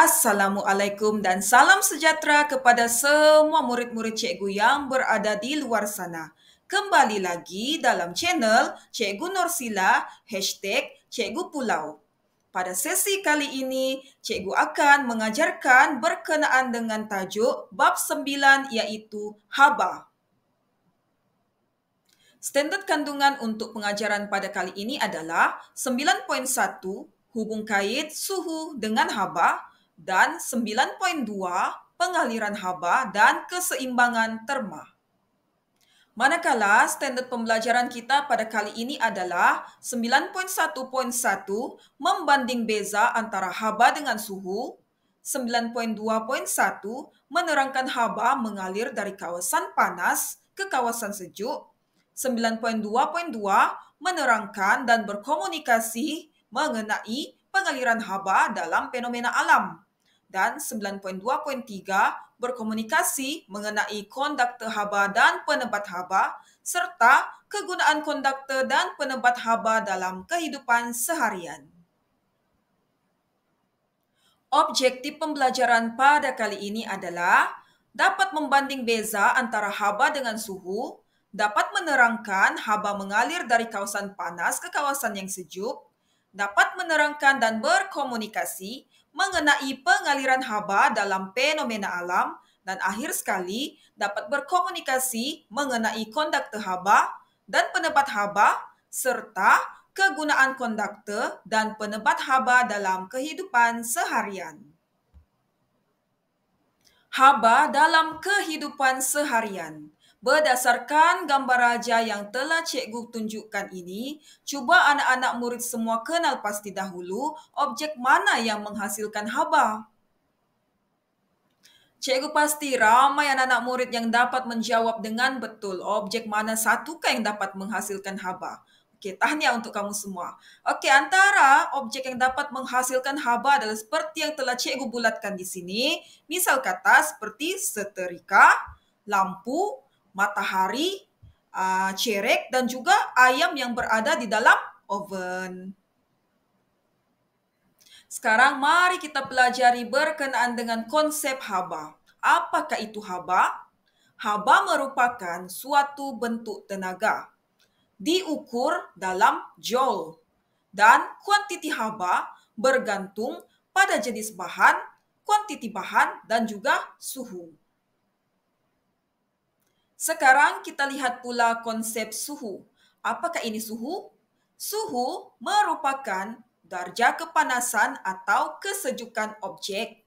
Assalamualaikum dan salam sejahtera kepada semua murid-murid cikgu yang berada di luar sana. Kembali lagi dalam channel Cikgu Norsila, #Cikgu Pulau. Pada sesi kali ini, cikgu akan mengajarkan berkenaan dengan tajuk bab 9 iaitu haba. Standard kandungan untuk pengajaran pada kali ini adalah 9.1 hubung kait suhu dengan haba dan 9.2 pengaliran haba dan keseimbangan terma. Manakala standard pembelajaran kita pada kali ini adalah 9.1.1 membanding beza antara haba dengan suhu, 9.2.1 menerangkan haba mengalir dari kawasan panas ke kawasan sejuk, 9.2.2 menerangkan dan berkomunikasi mengenai pengaliran haba dalam fenomena alam, dan 9.2.3 berkomunikasi mengenai konduktor haba dan penebat haba serta kegunaan konduktor dan penebat haba dalam kehidupan seharian. Objektif pembelajaran pada kali ini adalah dapat membanding beza antara haba dengan suhu, dapat menerangkan haba mengalir dari kawasan panas ke kawasan yang sejuk, dapat menerangkan dan berkomunikasi mengenai pengaliran haba dalam fenomena alam, dan akhir sekali dapat berkomunikasi mengenai konduktor haba dan penebat haba serta kegunaan konduktor dan penebat haba dalam kehidupan seharian. Haba dalam kehidupan seharian. Berdasarkan gambar raja yang telah cikgu tunjukkan ini, cuba anak-anak murid semua kenal pasti dahulu objek mana yang menghasilkan haba. Cikgu pasti ramai anak-anak murid yang dapat menjawab dengan betul objek mana satukah yang dapat menghasilkan haba. Okey, tahniah untuk kamu semua. Okey, antara objek yang dapat menghasilkan haba adalah seperti yang telah cikgu bulatkan di sini. Misal kata seperti setrika, lampu, matahari, cerek dan juga ayam yang berada di dalam oven. Sekarang mari kita pelajari berkenaan dengan konsep haba. Apakah itu haba? Haba merupakan suatu bentuk tenaga. Diukur dalam joule. Dan kuantiti haba bergantung pada jenis bahan, kuantiti bahan, dan juga suhu. Sekarang kita lihat pula konsep suhu. Apakah ini suhu? Suhu merupakan darjah kepanasan atau kesejukan objek.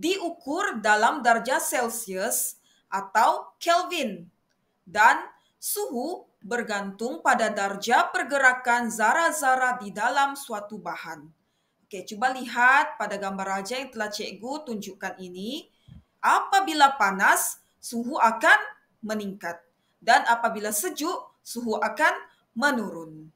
Diukur dalam darjah Celsius atau Kelvin. Dan suhu bergantung pada darjah pergerakan zara-zara di dalam suatu bahan. Oke, cuba lihat pada gambar raja yang telah cikgu tunjukkan ini. Apabila panas, suhu akan meningkat. Dan apabila sejuk, suhu akan menurun.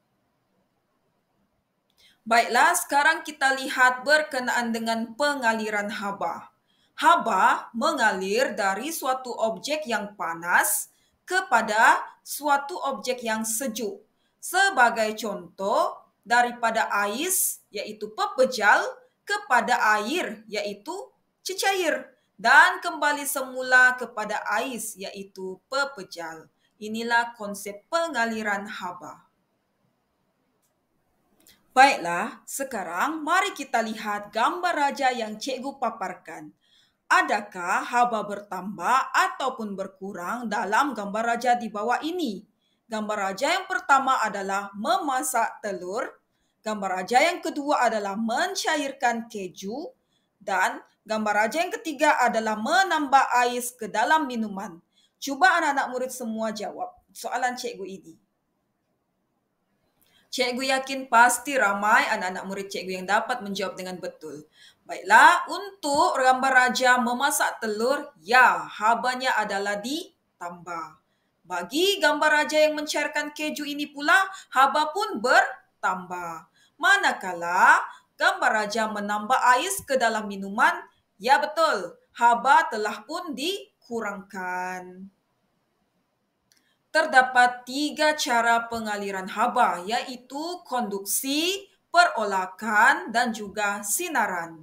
Baiklah, sekarang kita lihat berkenaan dengan pengaliran haba. Haba mengalir dari suatu objek yang panas kepada suatu objek yang sejuk. Sebagai contoh, daripada ais, yaitu pepejal, kepada air, yaitu cecair. Dan kembali semula kepada ais, yaitu pepejal. Inilah konsep pengaliran haba. Baiklah, sekarang mari kita lihat gambar raja yang cikgu paparkan. Adakah haba bertambah ataupun berkurang dalam gambar raja di bawah ini? Gambar raja yang pertama adalah memasak telur. Gambar raja yang kedua adalah mencairkan keju. Dan gambar raja yang ketiga adalah menambah ais ke dalam minuman. Cuba anak-anak murid semua jawab soalan cikgu ini. Cikgu yakin pasti ramai anak-anak murid cikgu yang dapat menjawab dengan betul. Baiklah, untuk gambar raja memasak telur, ya, habanya adalah ditambah. Bagi gambar raja yang mencairkan keju ini pula, haba pun bertambah. Manakala gambar raja menambah ais ke dalam minuman, ya betul, haba telah pun dikurangkan. Terdapat 3 cara pengaliran haba, yaitu konduksi, perolakan, dan juga sinaran.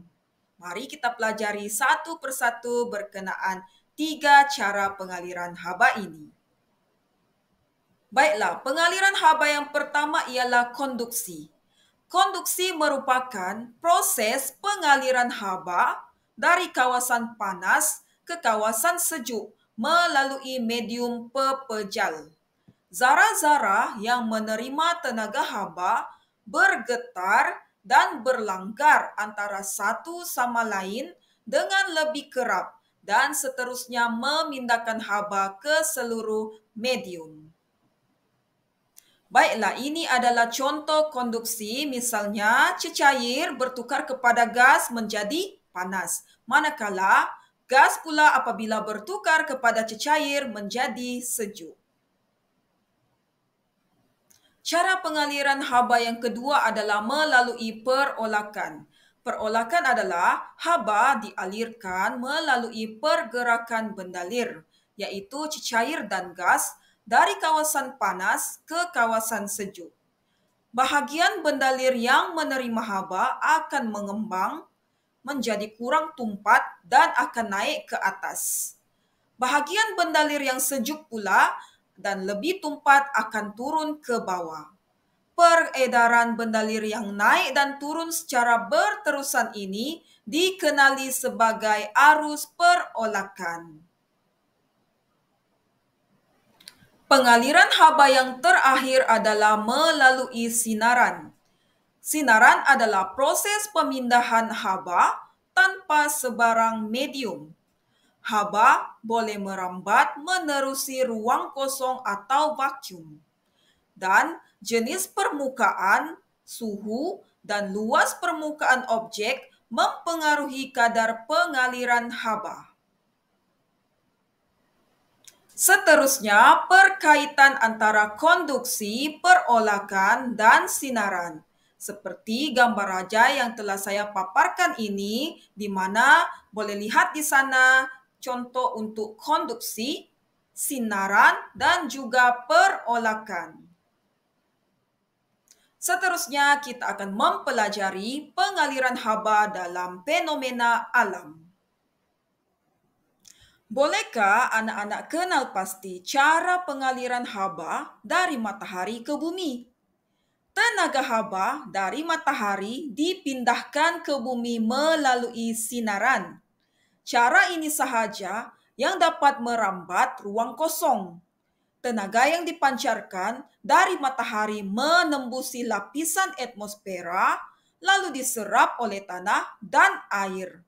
mari kita pelajari satu persatu berkenaan 3 cara pengaliran haba ini. Baiklah, pengaliran haba yang pertama ialah konduksi. Konduksi merupakan proses pengaliran haba dari kawasan panas ke kawasan sejuk melalui medium pepejal. Zarah-zarah yang menerima tenaga haba bergetar dan berlanggar antara satu sama lain dengan lebih kerap dan seterusnya memindahkan haba ke seluruh medium. Baiklah, ini adalah contoh konduksi, misalnya cecair bertukar kepada gas menjadi panas. Manakala gas pula apabila bertukar kepada cecair menjadi sejuk. Cara pengaliran haba yang kedua adalah melalui perolakan. Perolakan adalah haba dialirkan melalui pergerakan bendalir, yaitu cecair dan gas, dari kawasan panas ke kawasan sejuk. Bahagian bendalir yang menerima haba akan mengembang menjadi kurang tumpat dan akan naik ke atas. Bahagian bendalir yang sejuk pula dan lebih tumpat akan turun ke bawah. Peredaran bendalir yang naik dan turun secara berterusan ini dikenali sebagai arus perolakan. Pengaliran haba yang terakhir adalah melalui sinaran. Sinaran adalah proses pemindahan haba tanpa sebarang medium. Haba boleh merambat menerusi ruang kosong atau vakum. Dan jenis permukaan, suhu, dan luas permukaan objek mempengaruhi kadar pengaliran haba. Seterusnya, perkaitan antara konduksi, perolakan, dan sinaran. Seperti gambar raja yang telah saya paparkan ini, di mana boleh lihat di sana contoh untuk konduksi, sinaran, dan juga perolakan. Seterusnya, kita akan mempelajari pengaliran haba dalam fenomena alam. Bolehkah anak-anak kenal pasti cara pengaliran haba dari matahari ke bumi? Tenaga haba dari matahari dipindahkan ke bumi melalui sinaran. Cara ini sahaja yang dapat merambat ruang kosong. Tenaga yang dipancarkan dari matahari menembusi lapisan atmosfera, lalu diserap oleh tanah dan air.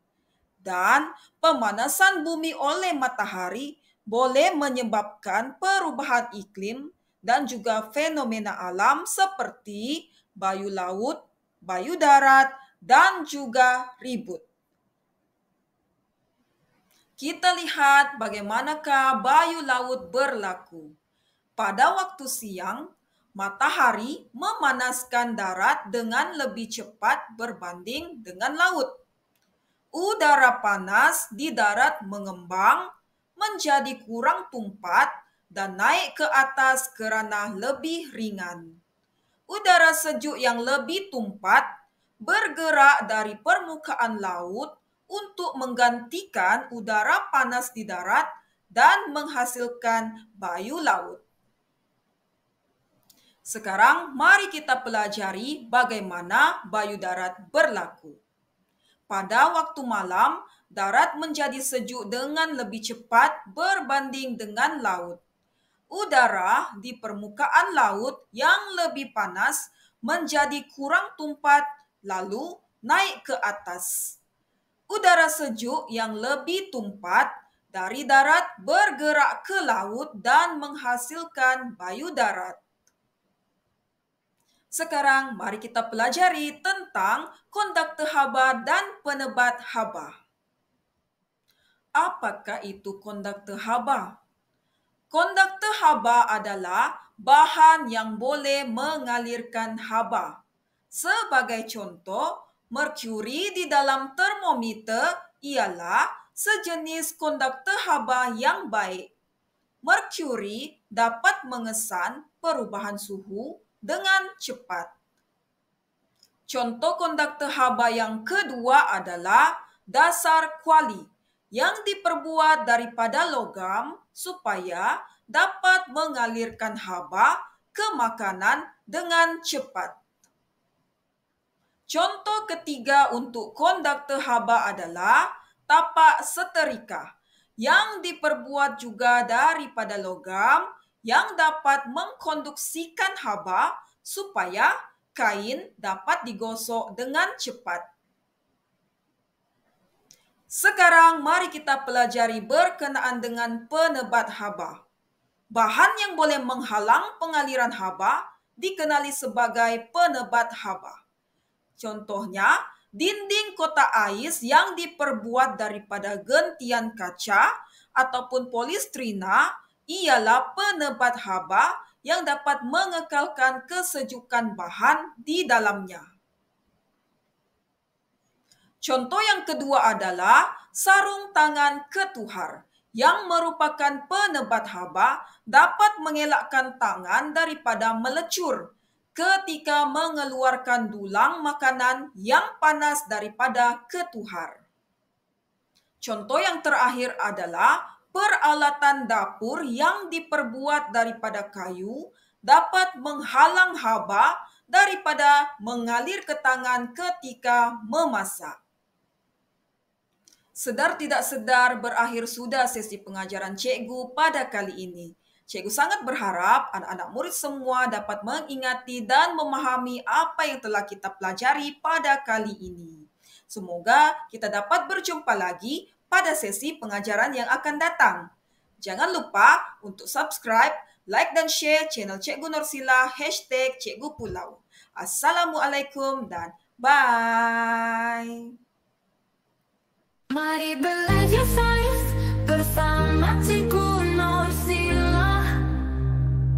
Dan pemanasan bumi oleh matahari boleh menyebabkan perubahan iklim dan juga fenomena alam seperti bayu laut, bayu darat, dan juga ribut. Kita lihat bagaimanakah bayu laut berlaku. Pada waktu siang, matahari memanaskan darat dengan lebih cepat berbanding dengan laut. Udara panas di darat mengembang menjadi kurang tumpat dan naik ke atas kerana lebih ringan. Udara sejuk yang lebih tumpat bergerak dari permukaan laut untuk menggantikan udara panas di darat dan menghasilkan bayu laut. Sekarang mari kita pelajari bagaimana bayu darat berlaku. Pada waktu malam, darat menjadi sejuk dengan lebih cepat berbanding dengan laut. Udara di permukaan laut yang lebih panas menjadi kurang tumpat lalu naik ke atas. Udara sejuk yang lebih tumpat dari darat bergerak ke laut dan menghasilkan bayu darat. Sekarang mari kita pelajari tentang konduktor haba dan penebat haba. Apakah itu konduktor haba? Konduktor haba adalah bahan yang boleh mengalirkan haba. Sebagai contoh, merkuri di dalam termometer ialah sejenis konduktor haba yang baik. Merkuri dapat mengesan perubahan suhu dengan cepat. Contoh konduktor haba yang kedua adalah dasar kuali yang diperbuat daripada logam supaya dapat mengalirkan haba ke makanan dengan cepat. Contoh ketiga untuk konduktor haba adalah tapak setrika yang diperbuat juga daripada logam yang dapat mengkonduksikan haba supaya kain dapat digosok dengan cepat. Sekarang mari kita pelajari berkenaan dengan penebat haba. Bahan yang boleh menghalang pengaliran haba dikenali sebagai penebat haba. Contohnya, dinding kotak ais yang diperbuat daripada gentian kaca ataupun polistrina ialah penebat haba yang dapat mengekalkan kesejukan bahan di dalamnya. Contoh yang kedua adalah sarung tangan ketuhar yang merupakan penebat haba dapat mengelakkan tangan daripada melecur ketika mengeluarkan dulang makanan yang panas daripada ketuhar. Contoh yang terakhir adalah peralatan dapur yang diperbuat daripada kayu dapat menghalang haba daripada mengalir ke tangan ketika memasak. Sedar tidak sedar berakhir sudah sesi pengajaran cikgu pada kali ini. Cikgu sangat berharap anak-anak murid semua dapat mengingati dan memahami apa yang telah kita pelajari pada kali ini. Semoga kita dapat berjumpa lagi pada sesi pengajaran yang akan datang. Jangan lupa untuk subscribe, like dan share channel Cikgu Norsila #Cikgu Pulau. Assalamualaikum dan bye. Mari belajar sains bersama Cikgu